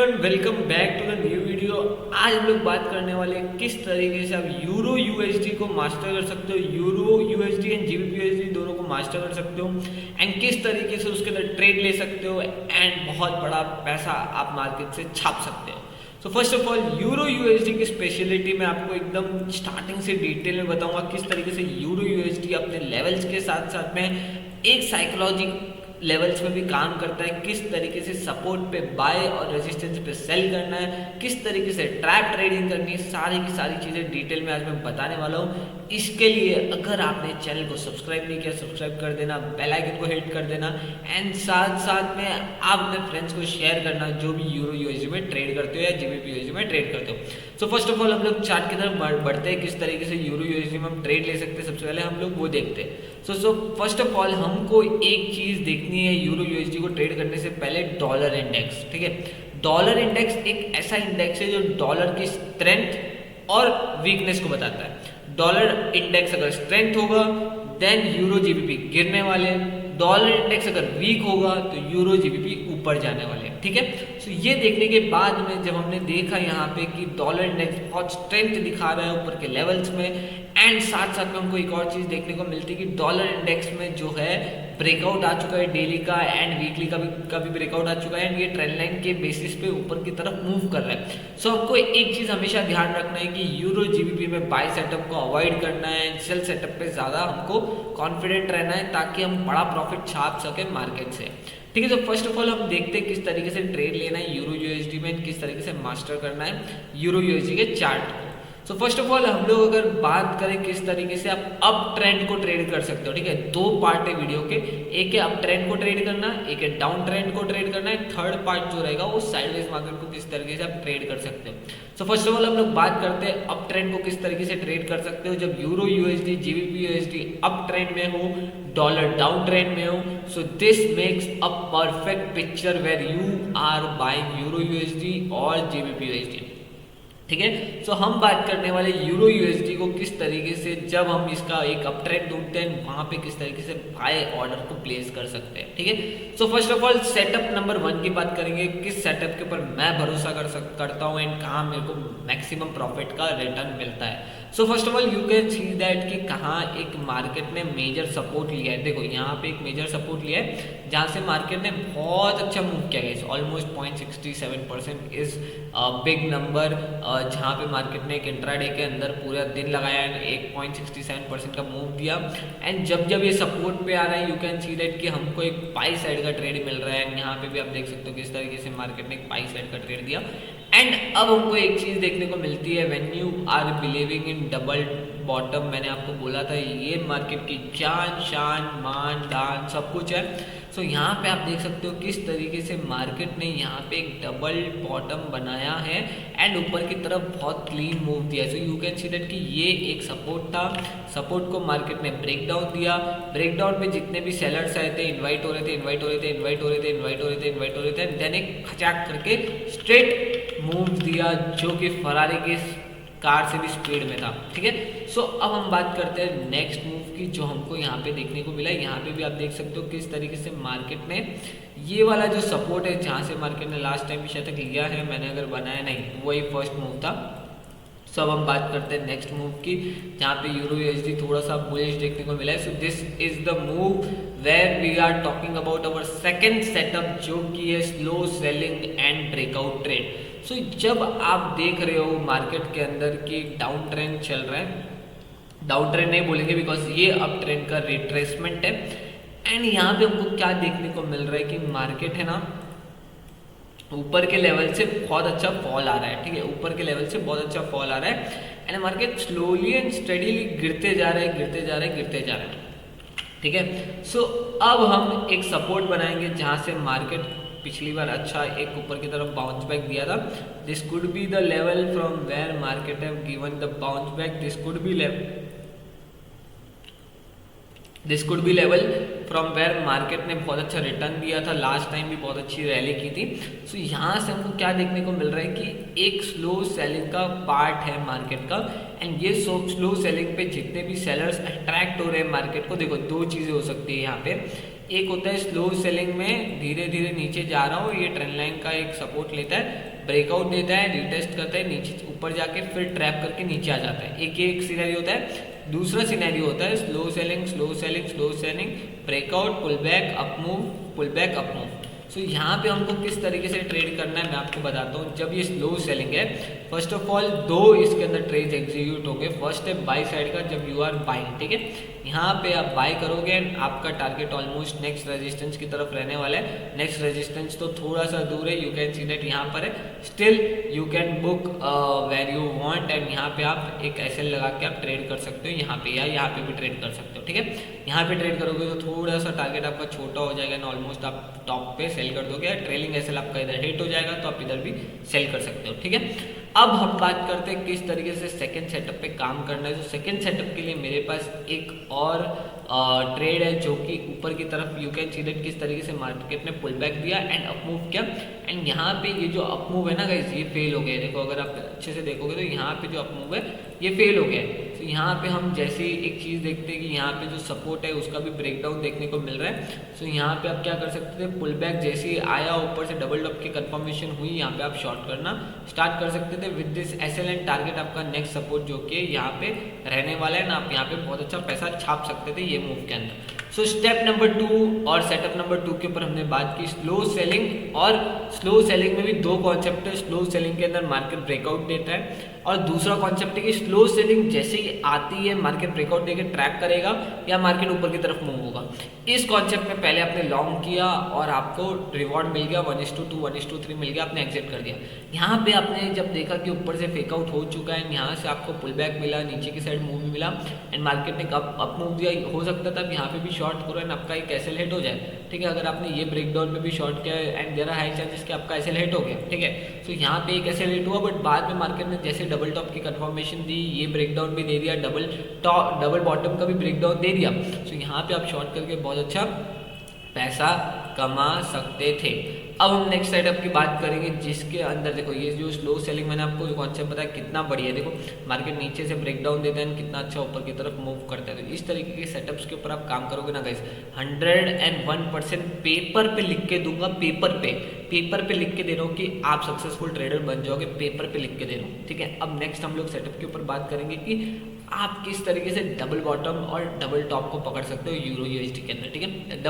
Everyone, welcome back to the new video. आज हम लोग बात करने वाले हैं किस तरीके से आप यूरो यूएसडी को मास्टर कर सकते हो, euro USD and GBP USD दोनों को मास्टर कर सकते हो एंड किस तरीके से उसके अंदर ट्रेड ले सकते हो एंड बहुत बड़ा पैसा आप मार्केट से छाप सकते हो। सो first of all euro USD की स्पेशलिटी मैं आपको एकदम स्टार्टिंग से डिटेल में बताऊंगा किस तरीके से यूरो यूएसडी अपने लेवल्स के साथ साथ में एक साइकोलॉजी लेवल्स में भी काम करता है, किस तरीके से सपोर्ट पे बाय और रेजिस्टेंस पे सेल करना है, किस तरीके से ट्रैप ट्रेडिंग करनी है, सारी की सारी चीज़ें डिटेल में आज मैं बताने वाला हूँ। इसके लिए अगर आपने चैनल को सब्सक्राइब नहीं किया, सब्सक्राइब कर देना, बेल आइकन को हिट कर देना एंड साथ साथ में आप अपने फ्रेंड्स को शेयर करना जो भी यूरो यूएसडी में ट्रेड करते हो या जीबीपी यूएसडी में ट्रेड करते हो। सो फर्स्ट ऑफ ऑल हम लोग चार्ट की तरफ बढ़ते हैं, किस तरीके से यूरो यूएसडी में हम ट्रेड ले सकते हैं। सबसे पहले हम लोग वो देखते हैं। सो फर्स्ट ऑफ ऑल हमको एक चीज़ देखनी है यूरो यूएसडी को ट्रेड करने से पहले, डॉलर इंडेक्स। ठीक है, डॉलर इंडेक्स एक ऐसा इंडेक्स है जो डॉलर की स्ट्रेंथ और वीकनेस को बताता है। डॉलर इंडेक्स अगर स्ट्रेंथ होगा देन यूरो जीबीपी गिरने वाले, डॉलर इंडेक्स अगर वीक होगा तो यूरो जीबीपी ऊपर जाने वाले हैं। ठीक है, सो ये देखने के बाद में जब हमने देखा यहाँ पे कि डॉलर इंडेक्स बहुत स्ट्रेंथ दिखा रहा है ऊपर के लेवल्स में एंड साथ साथ में हमको एक और चीज़ देखने को मिलती है कि डॉलर इंडेक्स में जो है ब्रेकआउट आ चुका है डेली का एंड वीकली का भी ब्रेकआउट आ चुका है एंड ये ट्रेंड लाइन के बेसिस पे ऊपर की तरफ मूव कर रहा है। सो हमको एक चीज़ हमेशा ध्यान रखना है कि यूरो जीबीपी में बाय सेटअप को अवॉइड करना है, सेल सेटअप पे ज़्यादा हमको कॉन्फिडेंट रहना है ताकि हम बड़ा प्रॉफिट छाप सकें मार्केट से। ठीक है, तो फर्स्ट ऑफ ऑल हम देखते हैं किस तरीके से ट्रेड लेना है यूरो यूएसडी में, किस तरीके से मास्टर करना है यूरो यूएसडी के चार्ट को। सो फर्स्ट ऑफ ऑल हम लोग अगर बात करें किस तरीके से आप अप ट्रेंड को ट्रेड कर सकते हो। ठीक है, दो पार्ट है वीडियो के, एक है अप ट्रेंड को ट्रेड करना, एक है डाउन ट्रेंड को ट्रेड करना है। थर्ड पार्ट जो रहेगा वो साइडवेज मार्केट को किस तरीके से आप ट्रेड कर सकते हो। सो फर्स्ट ऑफ ऑल हम लोग बात करते हैं अप ट्रेंड को किस तरीके से ट्रेड कर सकते हो। जब euro USD GBP USD up trend में हो, डॉलर डाउन ट्रेंड में हो, so this makes a perfect picture where you are buying euro USD और जीबीपी यूएसडी। ठीक है, सो हम बात करने वाले यूरो यूएसडी को किस तरीके से जब हम इसका एक अप ट्रेंड ढूंढते हैं वहां पे किस तरीके से बाय ऑर्डर को प्लेस कर सकते हैं। ठीक है, सो first of all setup number 1 की बात करेंगे, किस सेटअप के ऊपर मैं भरोसा करता हूँ एंड कहाँ मेरे को मैक्सिमम प्रॉफिट का रिटर्न मिलता है। सो first of all you can see that कि कहाँ एक मार्केट ने मेजर सपोर्ट लिया है। देखो यहाँ पे एक मेजर सपोर्ट लिया है जहाँ से मार्केट ने बहुत अच्छा मूव किया है, ऑलमोस्ट 0.67% इज बिग नंबर, जहाँ पे मार्केट ने एक इंट्राडे के अंदर पूरा दिन लगाया है, 1.67% का मूव दिया एंड जब जब ये सपोर्ट पे आ रहा है यू कैन सी दैट कि हमको एक बाई साइड का ट्रेड मिल रहा है। यहाँ पे भी आप देख सकते हो किस तरीके से मार्केट ने एक बाई साइड का ट्रेड दिया एंड अब हमको एक चीज़ देखने को मिलती है, when you are believing in double bottom, मैंने आपको बोला था ये मार्केट की जान शान मान दान सब कुछ है। सो यहाँ पे आप देख सकते हो किस तरीके से मार्केट ने यहाँ पे एक डबल बॉटम बनाया है एंड ऊपर की तरफ बहुत क्लीन मूव दिया। So you can see that कि ये एक सपोर्ट था, सपोर्ट को मार्केट ने ब्रेक डाउन दिया, ब्रेक डाउन पे जितने भी सेलर्स आए थे इन्वाइट हो रहे थे, देन एक खचाक करके स्ट्रेट मूव दिया जो कि फरारी के कार से भी स्पीड में था। ठीक है, सो अब हम बात करते हैं नेक्स्ट मूव की जो हमको यहाँ पे देखने को मिला। यहाँ पे भी आप देख सकते हो किस तरीके से मार्केट ने ये वाला जो सपोर्ट है जहाँ से मार्केट ने लास्ट टाइम भी शायद तक लिया है, मैंने अगर बनाया नहीं, वही फर्स्ट मूव था। सो अब हम बात करते हैं नेक्स्ट मूव की जहाँ पे यूरो यूएसडी थोड़ा सा बुलिश देखने को मिला है। So this is the move where we are talking about our second setup जो कि है slow selling and breakout trade. So जब आप देख रहे हो मार्केट के अंदर कि डाउन ट्रेंड चल रहा है, डाउन ट्रेंड नहीं बोलेंगे बिकॉज ये अप ट्रेंड का रिट्रेसमेंट है एंड यहाँ पे हमको क्या देखने को मिल रहा है कि मार्केट है ना ऊपर के लेवल से बहुत अच्छा फॉल आ रहा है। ठीक है, ऊपर के लेवल से बहुत अच्छा फॉल आ रहा है and market slowly and steadily गिरते जा रहे हैं। ठीक है, सो अब हम एक सपोर्ट बनाएंगे जहाँ से मार्केट पिछली बार अच्छा एक ऊपर की तरफ बाउंस बैक दिया था। This could be the level from where market have given the bounce back, this could be level from where market ने बहुत अच्छा रिटर्न दिया था, लास्ट टाइम भी बहुत अच्छी रैली की थी। सो यहाँ से हमको क्या देखने को मिल रहा है कि एक स्लो सेलिंग का पार्ट है मार्केट का एंड ये स्लो सेलिंग पे जितने भी सेलर्स अट्रैक्ट हो रहे हैं मार्केट को, देखो दो चीज़ें हो सकती है यहाँ पे। एक होता है स्लो सेलिंग में धीरे धीरे नीचे जा रहा हो, ये ट्रेंड लाइन का एक सपोर्ट लेता है, ब्रेकआउट देता है, रीटेस्ट करता है, नीचे ऊपर जाके फिर ट्रैप करके नीचे आ जाता है। एक सिनेरियो होता है। दूसरा सिनेरियो होता है slow selling, slow selling, slow selling, breakout, pull back, up move, pull back, up move. So यहाँ पे हमको किस तरीके से ट्रेड करना है मैं आपको बताता हूँ। जब ये स्लो सेलिंग है, फर्स्ट ऑफ ऑल दो इसके अंदर ट्रेड एग्जीक्यूट हो गए। फर्स्ट है बाई साइड का, जब यू आर बाइंग, ठीक है, यहाँ पे आप बाय करोगे एंड आपका टारगेट ऑलमोस्ट नेक्स्ट रेजिस्टेंस की तरफ रहने वाला है। नेक्स्ट रेजिस्टेंस तो थोड़ा सा दूर है, यू कैन सी दैट यहाँ पर है। Still you can book where you want and यहाँ पे आप एक एसएल लगा के आप ट्रेड कर सकते हो यहाँ पे, या यहाँ पे भी ट्रेड कर सकते हो, ठीक है। यहाँ पे ट्रेड करोगे तो थोड़ा सा टारगेट आपका छोटा हो जाएगा एंड ऑलमोस्ट आप टॉप पे सेल कर दोगे। ट्रेलिंग एसएल आपका इधर हिट हो जाएगा तो आप इधर भी सेल कर सकते हो, ठीक है। अब हम बात करते हैं किस तरीके से सेकंड सेटअप पे काम करना है। तो सेकंड सेटअप के लिए मेरे पास एक और ट्रेड है जो कि ऊपर की तरफ यू कैन सी दैट किस तरीके से मार्केट ने पुल बैक दिया एंड अप मूव किया एंड यहाँ पे ये जो अप मूव है ना गाइस, ये फेल हो गया। देखो अगर आप अच्छे से देखोगे तो यहाँ पे जो अप मूव है ये फेल हो गया है। तो यहाँ पे हम जैसे एक चीज़ देखते हैं कि यहाँ पे जो सपोर्ट है उसका भी ब्रेकडाउन देखने को मिल रहा है। सो यहाँ पे आप क्या कर सकते थे, पुल बैक जैसे ही आया ऊपर से डबल टॉप की कंफर्मेशन हुई, यहाँ पे आप शॉर्ट करना स्टार्ट कर सकते थे with this SL and target आपका नेक्स्ट सपोर्ट जो कि यहाँ पे रहने वाला है ना, आप यहाँ पे बहुत अच्छा पैसा छाप सकते थे ये मूव के अंदर। सो स्टेप नंबर 2 और सेटअप नंबर 2 के ऊपर हमने बात की स्लो सेलिंग, और स्लो सेलिंग में भी दो कॉन्सेप्ट है। स्लो सेलिंग के अंदर मार्केट ब्रेकआउट देता है और दूसरा कॉन्सेप्ट है कि स्लो सेलिंग जैसे ही आती है मार्केट ब्रेकआउट देके ट्रैक करेगा या मार्केट ऊपर की तरफ मूव होगा। इस कॉन्सेप्ट में पहले आपने लॉन्ग किया और आपको रिवॉर्ड मिल गया 1:2 1:3 मिल गया, आपने एग्जिट कर दिया। यहाँ पे आपने जब देखा कि ऊपर से फेकआउट हो चुका है, यहाँ से आपको पुल बैक मिला, नीचे की साइड मूव मिला एंड मार्केट ने अप मूव दिया, हो सकता था यहाँ पे भी शॉर्ट करो एंड आपका एक एसएल हिट हो जाए, ठीक है। अगर आपने ये ब्रेकडाउन पे भी शॉर्ट किया and there are high chances कि आपका एसएल हिट हो गया, ठीक है। सो यहाँ पे एक एसएल हिट हुआ बट बाद में मार्केट ने जैसे डबल टॉप की कंफर्मेशन दी, ये ब्रेकडाउन भी दे दिया, डबल बॉटम का भी ब्रेकडाउन दे दिया। सो यहाँ पे आप शॉर्ट करके बहुत अच्छा पैसा कमा सकते थे। अब हम नेक्स्ट सेटअप की बात करेंगे जिसके अंदर देखो ये जो स्लो सेलिंग मैंने आपको जो कॉन्सेप्ट बताया कितना बढ़िया है। देखो मार्केट नीचे से ब्रेकडाउन देता है कितना अच्छा ऊपर की तरफ मूव करता है। तो इस तरीके के सेटअप्स के ऊपर आप काम करोगे ना गाइस, 101% पेपर पे लिख के दूंगा, पेपर पे लिख के दे रहा हूँ कि आप सक्सेसफुल ट्रेडर बन जाओगे, पेपर पे लिख के दे रहा हूँ, ठीक है। अब नेक्स्ट हम लोग सेटअप के ऊपर बात करेंगे कि आप किस तरीके से डबल बॉटम और डबल टॉप को पकड़ सकते हो यूरो यूएसडी के अंदर, ठीक है।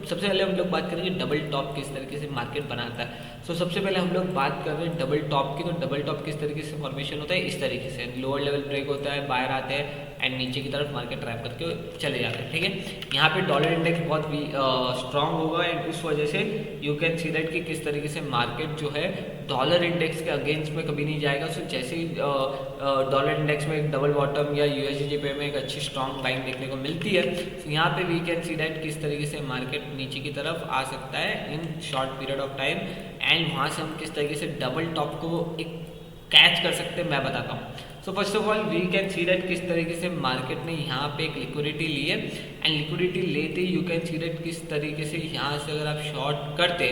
सबसे पहले हम लोग बात करेंगे डबल टॉप किस तरीके से मार्केट बनाता है। सो सबसे पहले हम लोग बात कर रहे हैं डबल टॉप की। तो डबल टॉप किस तरीके से फॉर्मेशन होता है, इस तरीके से लोअर लेवल ब्रेक होता है, बाहर आते हैं एंड नीचे की तरफ मार्केट ट्रैप करके चले जाते हैं, ठीक है। यहाँ पे डॉलर इंडेक्स बहुत स्ट्रांग होगा एंड उस वजह से यू कैन सी दैट कि किस तरीके से मार्केट जो है डॉलर इंडेक्स के अगेंस्ट में कभी नहीं जाएगा। सो जैसे ही डॉलर इंडेक्स में एक डबल बॉटम या यूएसडी में एक अच्छी स्ट्रॉन्ग लाइन देखने को मिलती है, तो यहाँ पे वी कैन सी दैट किस तरीके से मार्केट नीचे की तरफ आ सकता है in short period of time and वहाँ से हम किस तरीके से डबल टॉप को एक कैच कर सकते हैं मैं बताता हूँ। So first of all we can see that किस तरीके से मार्केट ने यहाँ पे एक लिक्विडिटी ली है एंड लिक्विडिटी लेते ही यू कैन सी दैट किस तरीके से यहाँ से अगर आप शॉर्ट करते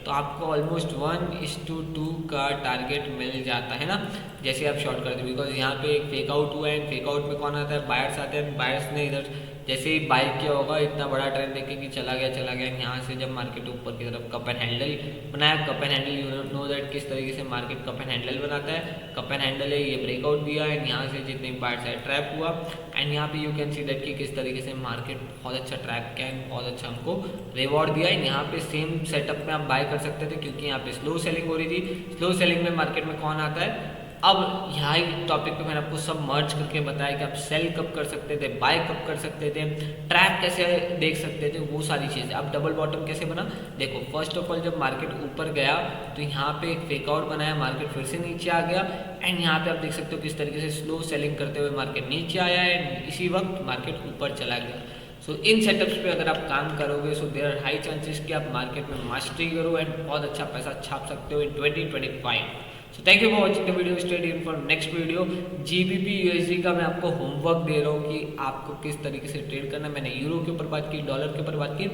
तो आपको ऑलमोस्ट 1:2 का टारगेट मिल जाता है ना, जैसे आप शॉर्ट करते, बिकॉज यहाँ पे एक फेकआउट हुआ है। फेकआउट में कौन आता है, बायर्स आते हैं। बायर्स ने इधर जैसे ही बाय किया होगा इतना बड़ा ट्रेंड देखे कि चला गया यहाँ से जब मार्केट ऊपर की तरफ कप एंड हैंडल बनाया, cup and handle you know that किस तरीके से मार्केट कप एंड हैंडल बनाता है। कप एंड हैंडल है, ये ब्रेकआउट दिया एंड यहाँ से जितने बायर्स है ट्रैप हुआ एंड यहाँ पे यू कैन सी दैट कि किस तरीके से मार्केट बहुत अच्छा ट्रैप किया एंड बहुत अच्छा हमको रिवॉर्ड दिया एंड यहाँ पे सेम सेटअप में आप बाय कर सकते थे क्योंकि यहाँ पे स्लो सेलिंग हो रही थी। स्लो सेलिंग में मार्केट में कौन आता है, अब यहाँ टॉपिक पे मैंने आपको सब मर्ज करके बताया कि आप सेल कब कर सकते थे, बाय कब कर सकते थे, ट्रैप कैसे देख सकते थे, वो सारी चीज़ें। अब डबल बॉटम कैसे बना, देखो फर्स्ट ऑफ ऑल जब मार्केट ऊपर गया तो यहाँ पे एक फेकआउट बनाया, मार्केट फिर से नीचे आ गया एंड यहाँ पे आप देख सकते हो किस तरीके से स्लो सेलिंग करते हुए मार्केट नीचे आया एंड इसी वक्त मार्केट ऊपर चला गया। सो इन सेटअप्स पे अगर आप काम करोगे so there are high chances कि आप मार्केट में मास्टरी करो एंड बहुत अच्छा पैसा छाप सकते हो इन 2025। So thank you for watching the video, stay tuned for next video. GBP USD का मैं आपको होमवर्क दे रहा हूँ कि आपको किस तरीके से ट्रेड करना है। मैंने यूरो के ऊपर बात की, डॉलर के ऊपर बात की,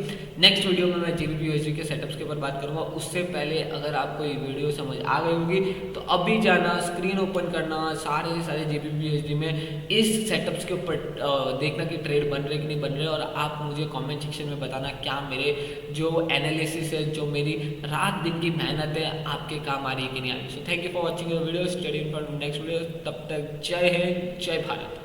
नेक्स्ट वीडियो में मैं GBP USD के सेटअप्स के ऊपर बात करूंगा। उससे पहले अगर आपको ये वीडियो समझ आ गई होगी तो अभी जाना, स्क्रीन ओपन करना, सारे GBP USD में इस सेटअप्स के ऊपर देखना कि ट्रेड बन रहे कि नहीं बन रहे, और आप मुझे कमेंट सेक्शन में बताना क्या मेरे जो एनालिसिस है, जो मेरी रात दिन की मेहनत है, आपके काम आ रही है कि नहीं आ रही। So thank you for watching video, stay tuned for next video. तब तक जय हिंद, जय भारत।